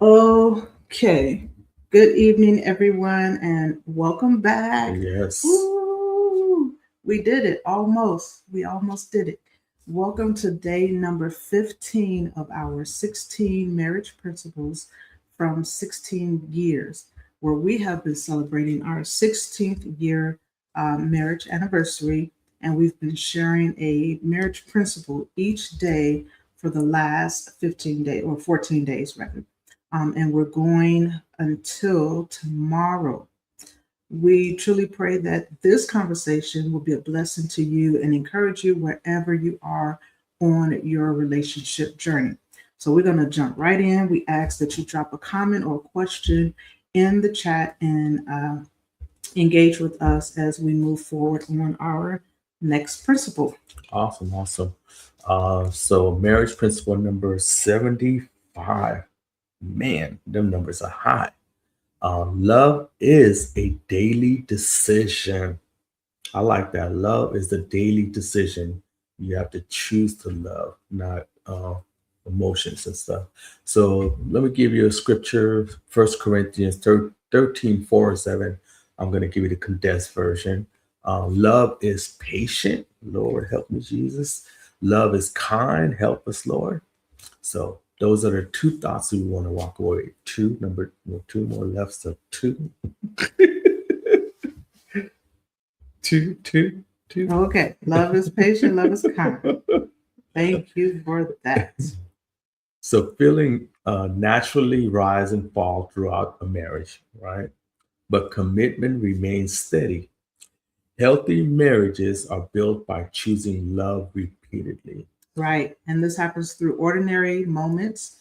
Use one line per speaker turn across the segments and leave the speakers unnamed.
Okay. Good evening, everyone, and welcome back.
Yes.
Woo! We did it almost. We almost did it. Welcome to day number 15 of our 16 marriage principles from 16 years, where we have been celebrating our 16th year marriage anniversary, and we've been sharing a marriage principle each day for the last 15 days or 14 days, rather. And we're going until tomorrow. We truly pray that this conversation will be a blessing to you and encourage you wherever you are on your relationship journey. So we're going to jump right in. We ask that you drop a comment or a question in the chat and engage with us as we move forward on our next principle.
Awesome. So marriage principle number 75. Man, them numbers are high. Love is a daily decision. I like that. Love is a daily decision. You have to choose to love, not emotions and stuff. So let me give you a scripture, 1 Corinthians 13, 4 and 7. I'm going to give you the condensed version. Love is patient. Lord, help me, Jesus. Love is kind. Help us, Lord. So those are the two thoughts we want to walk away. Two more left. So two. two.
Okay. Love is patient. Love is kind. Thank you for that.
So feeling naturally rise and fall throughout a marriage, right? But commitment remains steady. Healthy marriages are built by choosing love repeatedly.
Right. And this happens through ordinary moments,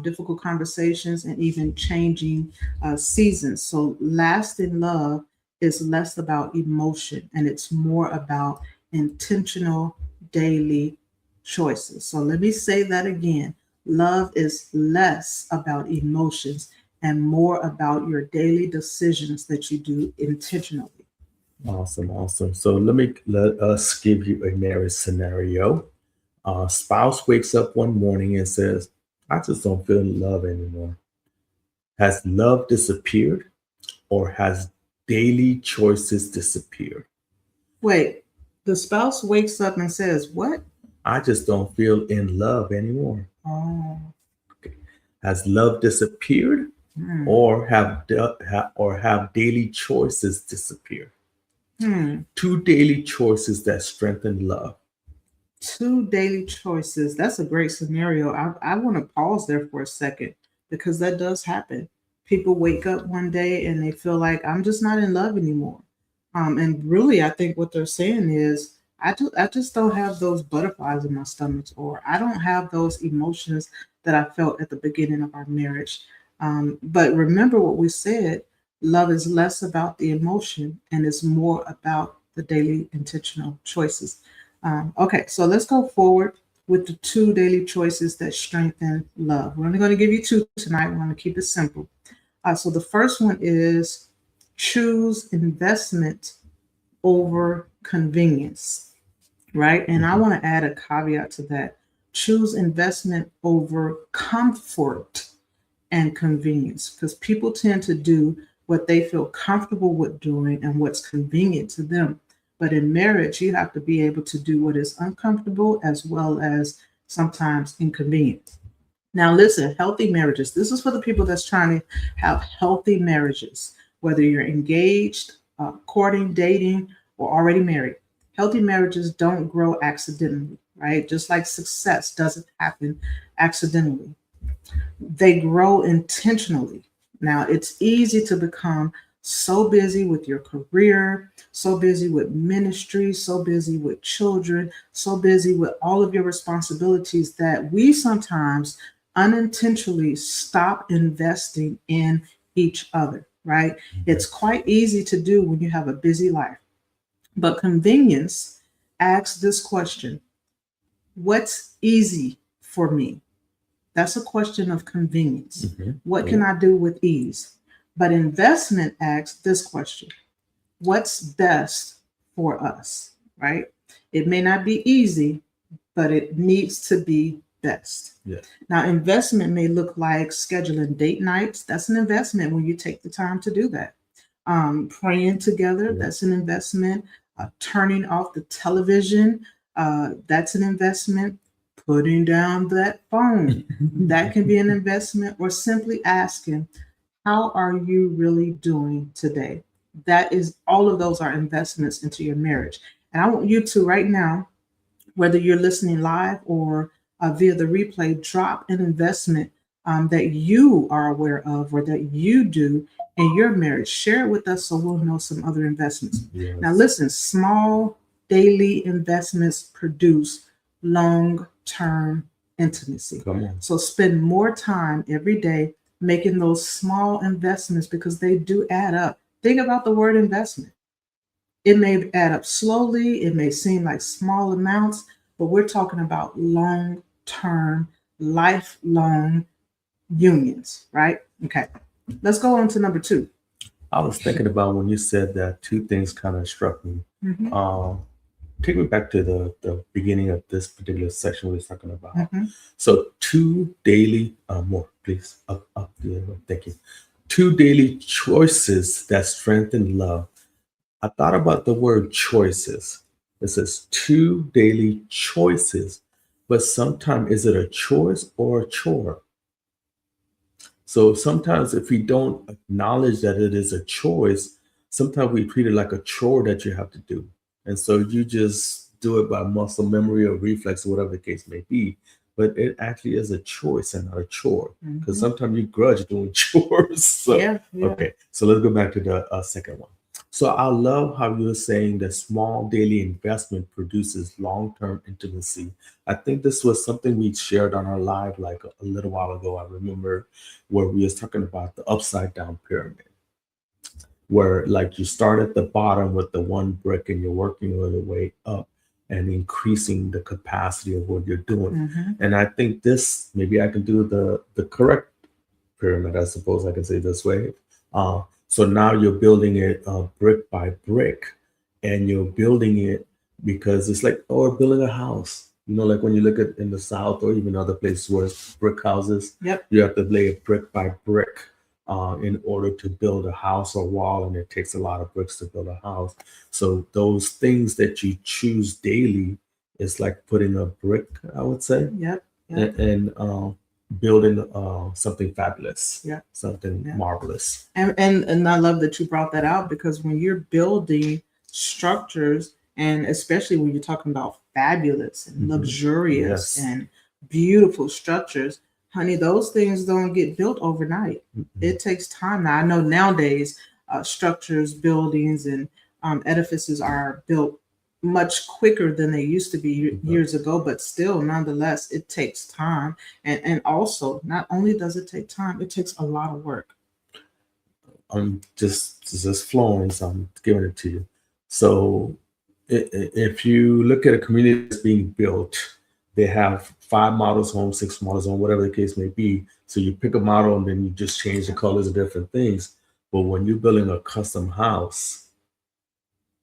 difficult conversations, and even changing seasons. So, lasting love is less about emotion and it's more about intentional daily choices. So, let me say that again. Love is less about emotions and more about your daily decisions that you do intentionally.
Awesome. So let us give you a marriage scenario. Spouse wakes up one morning and says, I just don't feel love anymore. Has love disappeared or has daily choices disappeared?
Wait, the spouse wakes up and says, what?
I just don't feel in love anymore.
Oh.
Has love disappeared
Hmm.
or have daily choices disappeared? Two daily choices that strengthen love.
Two daily choices. That's a great scenario. I want to pause there for a second because that does happen. People wake up one day and they feel like I'm just not in love anymore. And really, I think what they're saying is I just don't have those butterflies in my stomach, or I don't have those emotions that I felt at the beginning of our marriage. But remember what we said: love is less about the emotion and it's more about the daily intentional choices. Okay, so let's go forward with the two daily choices that strengthen love. We're only going to give you two tonight. We're going to keep it simple. So the first one is choose investment over convenience, right? And I want to add a caveat to that. Choose investment over comfort and convenience because people tend to do what they feel comfortable with doing and what's convenient to them. But in marriage, you have to be able to do what is uncomfortable as well as sometimes inconvenient. Now, listen, healthy marriages. This is for the people that's trying to have healthy marriages, whether you're engaged, courting, dating, or already married. Healthy marriages don't grow accidentally, right? Just like success doesn't happen accidentally, they grow intentionally. Now, it's easy to become so busy with your career, so busy with ministry, so busy with children, so busy with all of your responsibilities that we sometimes unintentionally stop investing in each other, right? It's quite easy to do when you have a busy life. But convenience ask this question: what's easy for me? That's a question of convenience.
Mhm.
What can I do with ease? But investment asks this question: what's best for us, right? It may not be easy, but it needs to be best.
Yeah.
Now, investment may look like scheduling date nights. That's an investment when you take the time to do that. Praying together,
Yeah.
that's an investment. Turning off the television, that's an investment. Putting down that phone, that can be an investment. Or simply asking, how are you really doing today? That is, all of those are investments into your marriage. And I want you to right now, whether you're listening live or via the replay, drop an investment that you are aware of or that you do in your marriage. Share it with us so we'll know some other investments.
Yes.
Now, listen, small daily investments produce long term intimacy.
Come on.
So spend more time every day making those small investments because they do add up. Think about the word investment. It may add up slowly, it may seem like small amounts, but we're talking about long term, lifelong unions, right? Okay, let's go on to number 2.
I was thinking about when you said that, two things kind of struck me.
Mhm,
Take me back to the beginning of this particular section we was talking about.
mhm.
So 2 daily, more, please, up, thank you. 2 daily choices that strengthen love. I thought about the word choices. It says 2 daily choices, but sometimes is it a choice or a chore? So sometimes if we don't acknowledge that it is a choice, sometimes we treat it like a chore that you have to do. And so you just do it by muscle memory or reflex or whatever the case may be. But it actually is a choice and not a chore. Because
Mhm.
sometimes you grudge doing chores. So,
Yeah, yeah.
okay. So let's go back to the second one. So I love how you're saying that small daily investment produces long-term intimacy. I think this was something we shared on our live like a little while ago. I remember where we was talking about the upside down pyramid, where like you start at the bottom with the one brick and you're working your way up and increasing the capacity of what you're doing.
Mhm.
And I think this, maybe I can do the correct pyramid, I suppose I can say this way. So now you're building it brick by brick, and you're building it because it's like, or building a house. You know, like when you look at in the South or even other places where it's brick houses,
Yep.
you have to lay it brick by brick in order to build a house or wall, and it takes a lot of bricks to build a house. So those things that you choose daily is like putting a brick, I would say,
Yep. Yep.
and building something fabulous,
Yeah.
something
Yeah.
marvelous.
And I love that you brought that out because when you're building structures, and especially when you're talking about fabulous and
Mhm.
luxurious
Yes.
and beautiful structures, honey, those things don't get built overnight.
Mhm.
It takes time. Now I know nowadays structures, buildings, and edifices are built much quicker than they used to be years ago, but still, nonetheless, it takes time. And also, not only does it take time, it takes a lot of work.
I'm just flowing, so I'm giving it to you. So if you look at a community that's being built, they have 5 models home, 6 models home, whatever the case may be. So you pick a model and then you just change the colors of different things. But when you're building a custom house,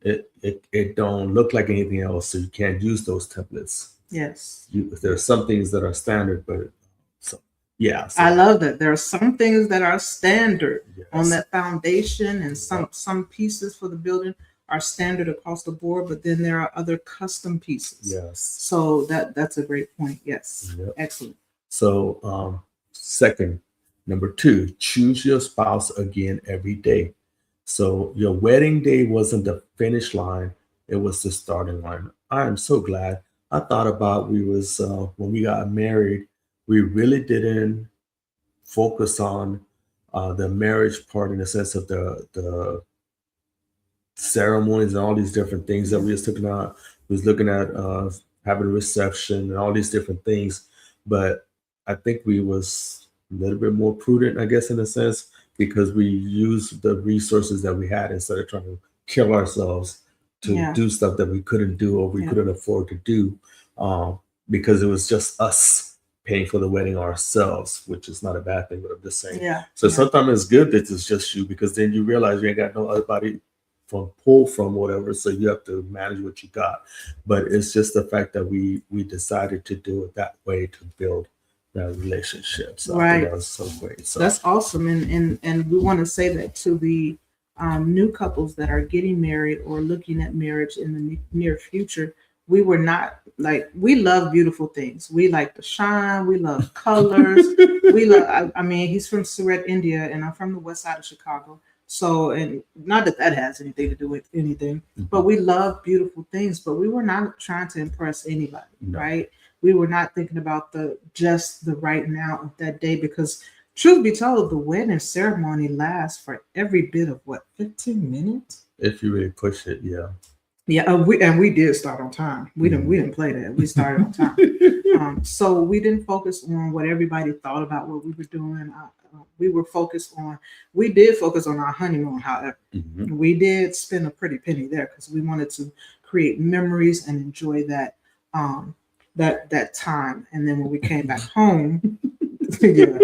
it don't look like anything else, so you can't use those templates.
Yes.
There are some things that are standard, but so yeah. So,
I love that. There are some things that are standard on
yes.
that foundation, and
Yep.
some pieces for the building are standard across the board, but then there are other custom pieces.
Yes.
So that's a great point. Yes.
Yep.
Excellent.
So second, number 2, choose your spouse again every day. So your wedding day wasn't the finish line, it was the starting line. I am so glad. I thought about we was when we got married, we really didn't focus on the marriage part in the sense of the ceremonies and all these different things that we was looking at. We was looking at having a reception and all these different things, but I think we was a little bit more prudent, I guess, in a sense, because we used the resources that we had instead of trying to kill ourselves to
Yeah.
do stuff that we couldn't do or we
Yeah.
couldn't afford to do, because it was just us paying for the wedding ourselves, which is not a bad thing, but I'm just saying.
Yeah.
So
Yeah.
sometimes it's good that it's just you, because then you realize you ain't got no other body from pull from whatever, so you have to manage what you got. But it's just the fact that we decided to do it that way to build that relationship. So I
Right.
think that was so great. So
That's awesome, and we want to say that to the new couples that are getting married or looking at marriage in the near future. We were not like, we love beautiful things. We like the shine. We love colors. We love. I mean, he's from Surat, India, and I'm from the west side of Chicago. So, and not that that has anything to do with anything, but we love beautiful things. But we were not trying to impress anybody,
No.
right? We were not thinking about just the right now of that day, because truth be told, the wedding ceremony lasts for every bit of 15 minutes.
if you really push it, yeah.
Yeah, we did start on time. We didn't play that. We started on time. So we didn't focus on what everybody thought about what we were doing. We did focus on our honeymoon. However, we did spend a pretty penny there because we wanted to create memories and enjoy that that time. And then when we came back home, yeah.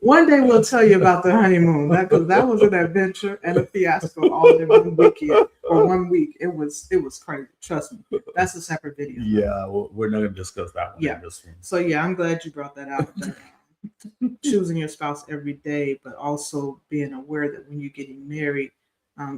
One day we'll tell you about the honeymoon, because that was an adventure and a fiasco all in one weekend or 1 week. It was crazy. Trust me, that's a separate video.
Yeah, we're not going to discuss that one.
Yeah.
In this one.
So yeah, I'm glad you brought that out. Choosing your spouse every day, but also being aware that when you're getting married, I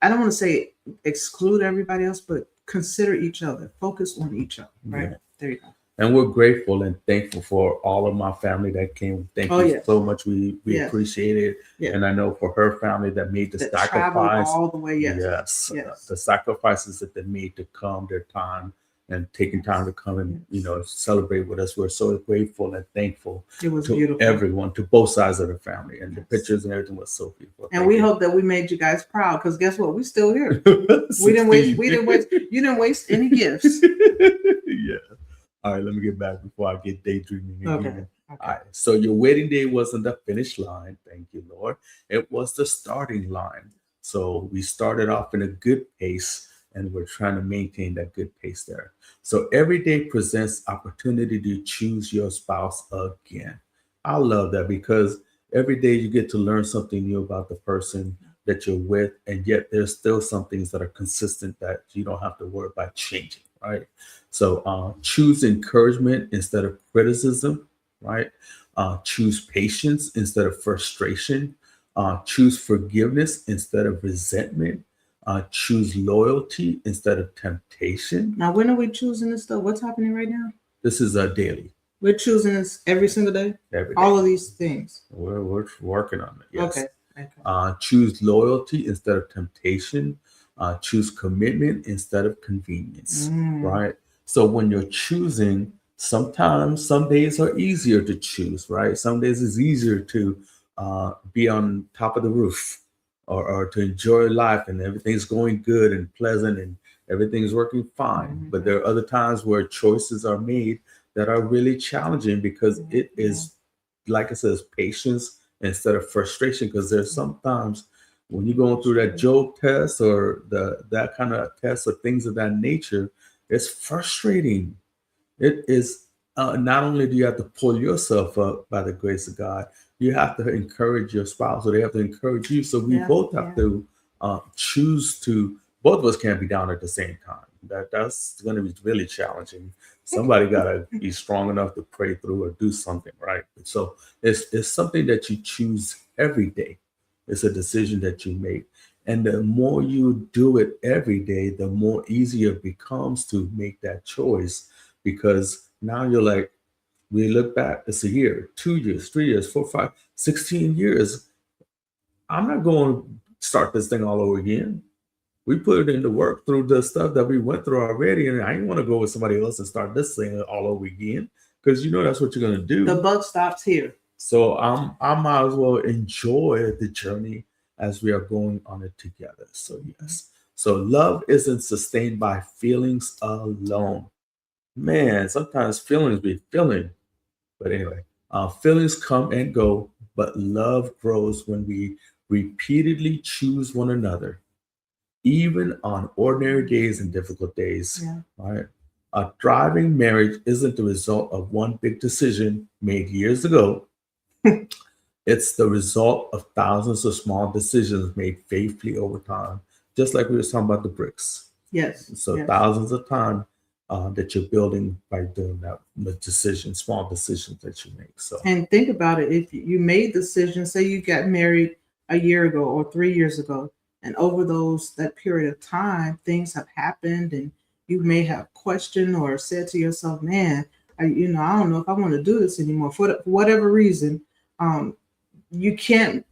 don't want to say exclude everybody else, but consider each other. Focus on each other. Right.
Yeah.
There you go.
And we're grateful and thankful for all of my family that came. Thank you
yes.
so much. We
Yes.
appreciate it.
Yeah.
And I know for her family that made the
That traveled
sacrifice.
all the way. Yes.
Yes.
Yes.
The sacrifices that they made to come, their time and taking time to come and celebrate with us. We're so grateful and thankful
It was
to
beautiful.
everyone, to both sides of the family, and the
Yes.
pictures and everything was so beautiful.
And we hope that we made you guys proud, because guess what? We're still here. We didn't waste. You didn't waste any gifts.
Yeah. All right, let me get back before I get daydreaming again.
Okay.
All right. So your wedding day wasn't the finish line. Thank you, Lord. It was the starting line. So we started off in a good pace, and we're trying to maintain that good pace there. So every day presents opportunity to choose your spouse again. I love that, because every day you get to learn something new about the person that you're with, and yet there's still some things that are consistent that you don't have to worry about changing, right? So choose encouragement instead of criticism, right? Choose patience instead of frustration. Choose forgiveness instead of resentment. Choose loyalty instead of temptation.
Now, when are we choosing this stuff? What's happening right now?
This is a daily.
We're choosing this every single day.
Every day.
All of these things.
We're working on it. Yes.
Okay.
Choose loyalty instead of temptation. Choose commitment instead of convenience. Right. So when you're choosing, sometimes some days are easier to choose. Right. Some days it's easier to be on top of the roof, or to enjoy life and everything's going good and pleasant and everything's working fine. But there are other times where choices are made that are really challenging, because it is, like it says, patience instead of frustration. Because there's sometimes when you're going through that Job test or that kind of test or things of that nature, it's frustrating. It is not only do you have to pull yourself up by the grace of God, you have to encourage your spouse, or they have to encourage you. So we both have to choose to. Both of us can't be down at the same time. That's going to be really challenging. Somebody got to be strong enough to pray through or do something, right? So it's something that you choose every day. It's a decision that you make. And the more you do it every day, the more easier it becomes to make that choice, because now you're like, we look back, it's a year, 2 years, 3 years, 4, 5, 16 years. I'm not going to start this thing all over again. We put it into work through the stuff that we went through already. And I didn't want to go with somebody else and start this thing all over again, because that's what you're going to do.
The buck stops here.
So I might as well enjoy the journey as we are going on it together. So yes. So love isn't sustained by feelings alone. Man, sometimes feelings be feeling. But anyway, feelings come and go, but love grows when we repeatedly choose one another. even on ordinary days and difficult days.
Yeah.
Right? A thriving marriage isn't the result of one big decision made years ago. It's the result of thousands of small decisions made faithfully over time, just like we were talking about the bricks.
Yes.
So
yes.
thousands of time that you're building by doing that, the decisions, small decisions that you make. So
And think about it. If you made decisions, say you got married a year ago or 3 years ago, and over that period of time, things have happened, and you may have questioned or said to yourself, "Man, I don't know if I want to do this anymore for whatever reason." You can't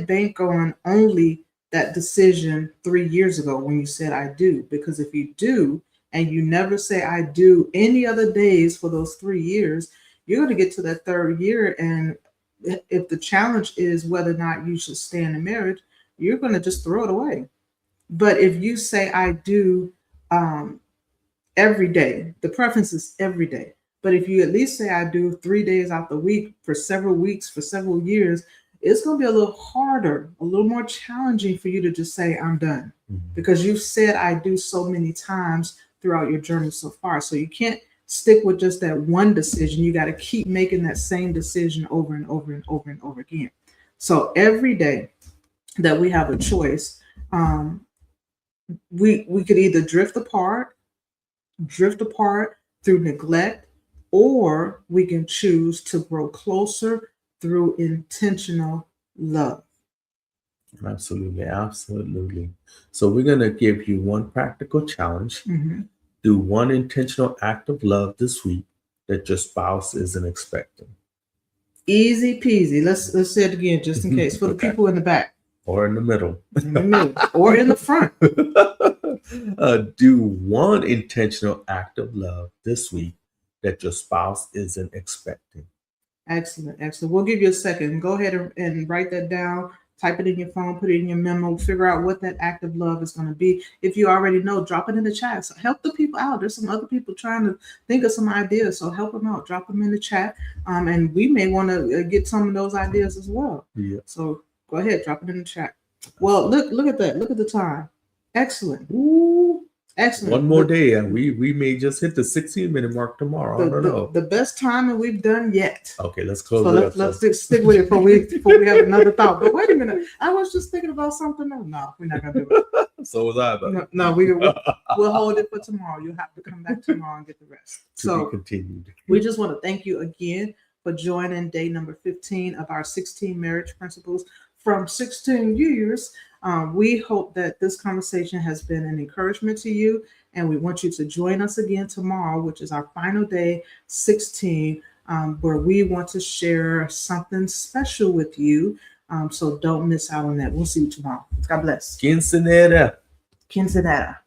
bank on only that decision 3 years ago when you said "I do," because if you do and you never say "I do" any other days for those 3 years, you're going to get to that third year, and if the challenge is whether or not you should stay in a marriage, you're going to just throw it away. But if you say "I do" every day, the preference is every day. But if you at least say "I do" 3 days out the week for several weeks, for several years, it's going to be a little harder, a little more challenging for you to just say "I'm done," because you've said "I do" so many times throughout your journey so far. So you can't stick with just that one decision. You got to keep making that same decision over and over and over and over again. So every day that we have a choice, we could either drift apart through neglect, or we can choose to grow closer through intentional love.
absolutely, absolutely. So we're going to give you one practical challenge.
Mm-hmm.
Do one intentional act of love this week that your spouse isn't expecting.
Easy peasy. Let's say it again, just in case, for the
Okay.
people in the back,
Or in the middle.
or in the front.
Do one intentional act of love this week that your spouse isn't expecting.
Excellent. We'll give you a second. Go ahead and write that down. Type it in your phone, put it in your memo, figure out what that act of love is going to be. If you already know, drop it in the chat. So help the people out. There's some other people trying to think of some ideas. So help them out. Drop them in the chat. And we may want to get some of those ideas as well.
Yeah.
So go ahead, drop it in the chat. Well, look at that. Look at the time. Excellent.
Ooh.
Excellent.
One more day, and we may just hit the 16-minute mark tomorrow. I don't know.
The best timing we've done yet.
Okay, let's close
So
it up.
let's stick with it before we have another thought. But wait a minute, I was just thinking about something else. No, we're not gonna do it.
So was I. About
No, we'll hold it for tomorrow. You'll have to come back tomorrow and get the rest.
to be continued.
We just want to thank you again for joining day number 15 of our 16 marriage principles from 16 years. We hope that this conversation has been an encouragement to you, and we want you to join us again tomorrow, which is our final day, 16, where we want to share something special with you. So don't miss out on that. We'll see you tomorrow. God bless.
Quinceanera.
Quinceanera.